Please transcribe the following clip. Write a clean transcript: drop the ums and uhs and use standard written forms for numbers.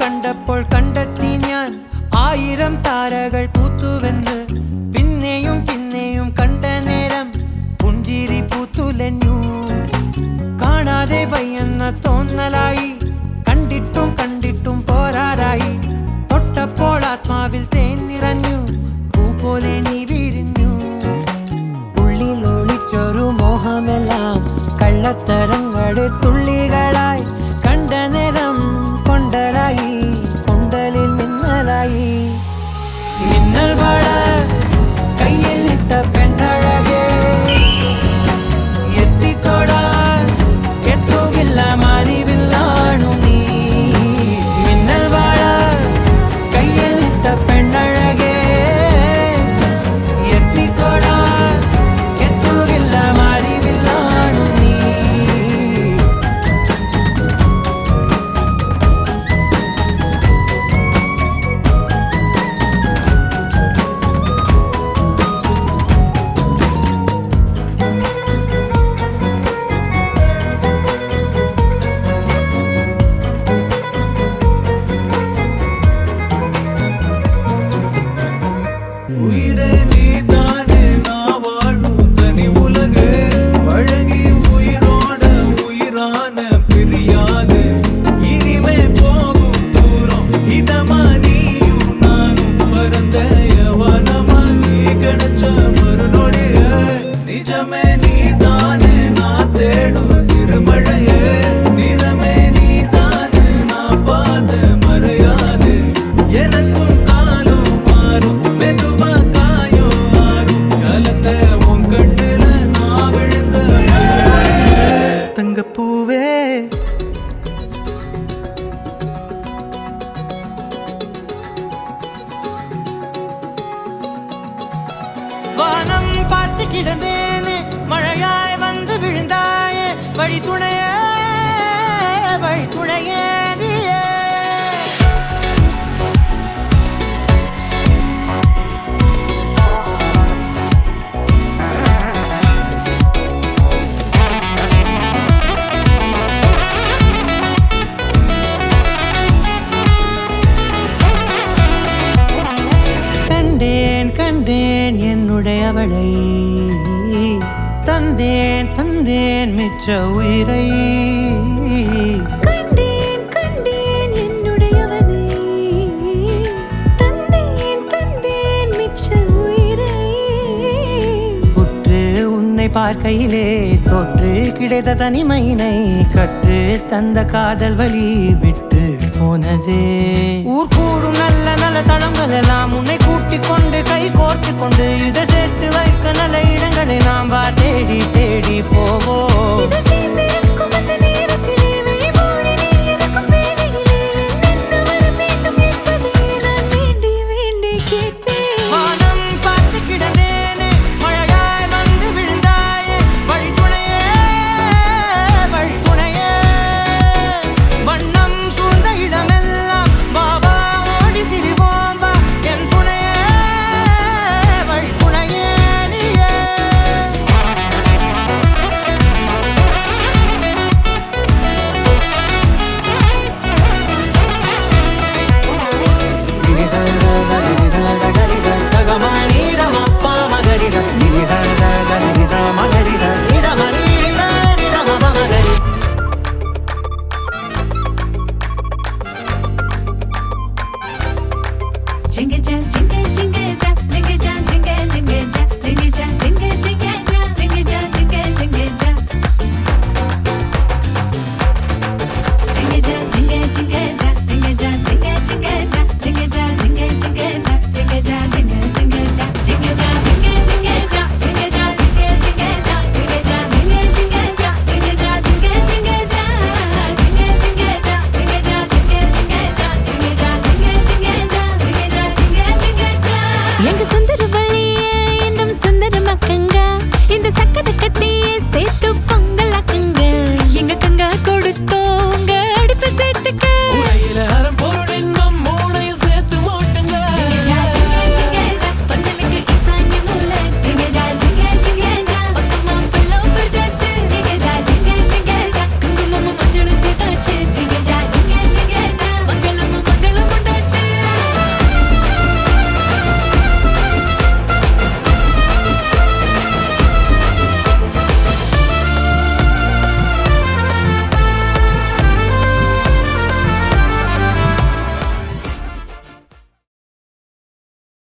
കണ്ടപ്പോൾ കണ്ടെത്തി ഞാൻ 1000 താരകൾ പൂത്തുവെന്ന് പിന്നെയും പിന്നെയും കണ്ട നേരം പുഞ്ചിരി പൂത്തുലഞ്ഞു കാണാതെ വയ്യെന്ന തോന്നലായി കണ്ടിട്ടും കണ്ടിട്ടും പോരാറായി തൊട്ടപ്പോൾ ആത്മാവിൽ തേൻ നിറഞ്ഞു പൂ പോലെ നീ വിരിഞ്ഞു ഉള്ളിൽ ഒളിച്ചൊരു മോഹമെല്ലാം കള്ളത്തരങ്ങളുടെ തുള്ളികളായി കണ്ട നേരം കൊണ്ടലായി കൊണ്ടലിൽ മിന്നലായി മിന്നൽ വാഴ കയ്യിൽ ഇട്ട പെണ്ണഴകേ എത്തിത്തോടാൻ എത്തുകില്ല മാറിവില്ലാണു നീ മിന്നൽ വാഴ കയ്യിൽ ഇട്ട പെണ്ണഴകേ എത്തിത്തോടാൻ എത്തുകില്ല മാറിവില്ലാണു നീ உயிரே நீதானே நான் வாழும் தனி உலகு பழகி உயிரோட உயிரான பிரியாது இனிமே போகும் தூரம் இதமா நீயும் நானும் பறந்த யவனமா நீ கிடைச்ச மறுநொடிய நிஜமே நீதானே நான் தேடும் சிறுமழையே நிறமே நீதானே நான் பார்த்த மறையாது எனக்கும் காலம் மாறும் மெதுவா காயம் ஆறும் கலந்த உன் கண்ணுல நான் விழுந்த மறுநொடியே தங்கப்பூவே வானம் பார்த்து கிடந்தேனே மழையாய் வந்து விழுந்தாயே வழி துணையே நீயே கண்டேன் கண்டேன் என்னுடையவளை தந்தேன் தந்தேன் மிச்ச உயிரை கண்டேன் கண்டேன் என்னுடையவனை தந்தேன் தந்தேன் மிச்ச உயிரை உற்று உன்னை பார்க்கையிலே தோற்று கிடைத்த தனிமையினை கற்று தந்த காதல் வழி விட்டு போனதே ஊர் கூடும் நல்ல நல்ல தளங்கள் எல்லாம் உன்னை கூட்டிக் கொண்டு கை கோர்த்து கொண்டு இதை சேர்த்து வைக்க நல்ல இடங்களை நாம் வா தேடி தேடி போவோம்